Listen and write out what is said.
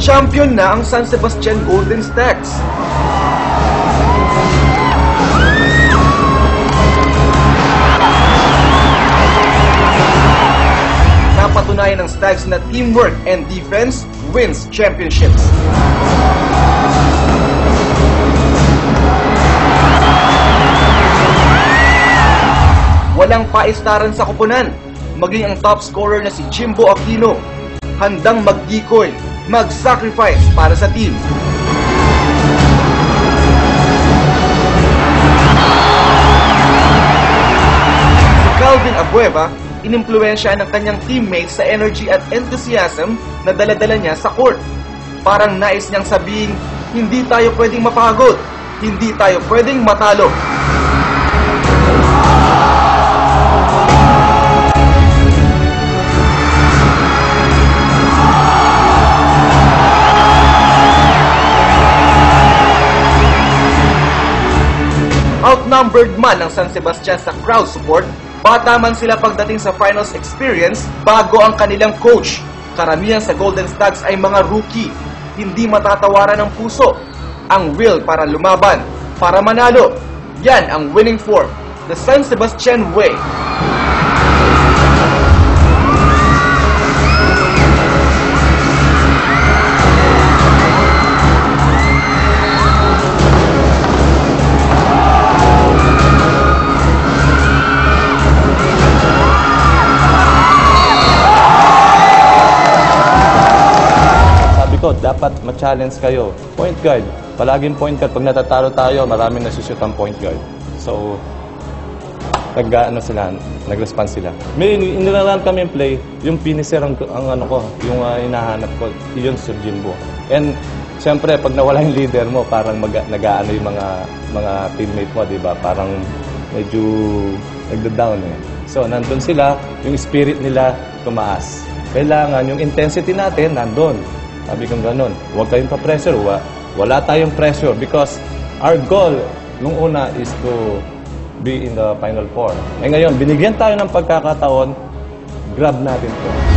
Champion na ang San Sebastian Golden Stags. Napatunayan ng Stags na teamwork and defense wins championships. Walang paistaran sa koponan, maging ang top scorer na si Jimbo Aquino, handang mag-decoy, mag-sacrifice para sa team. Si Calvin Abueva, inimpluwensya ng kanyang teammates sa energy at enthusiasm na dala-dala niya sa court. Parang nais niyang sabihin, hindi tayo pwedeng mapagod, hindi tayo pwedeng matalo. Outnumbered man ang San Sebastian sa crowd support, bata man sila pagdating sa finals experience bago ang kanilang coach. Karamihan sa Golden Stags ay mga rookie, hindi matatawaran ng puso, ang will para lumaban, para manalo. Yan ang winning form, the San Sebastian way. Dapat ma-challenge kayo. Point guard. Palaging point guard. Pag natatalo tayo, maraming nasushoot ang point guard. So, nag-response sila. May inilalaan kami yung play, yung finisher ang ano ko, yung hinahanap ko, yun si Jimbo. And, siyempre, pag nawala yung leader mo, parang nag-aano yung mga teammate mo, di ba? Parang medyo nagda-down eh. So, nandun sila, yung spirit nila tumaas. Kailangan, yung intensity natin, nandun. Sabi kong ganun, huwag kayong pa-pressure, wala tayong pressure because our goal nung una is to be in the Final Four. Eh ngayon, binigyan tayo ng pagkakataon, grab natin to.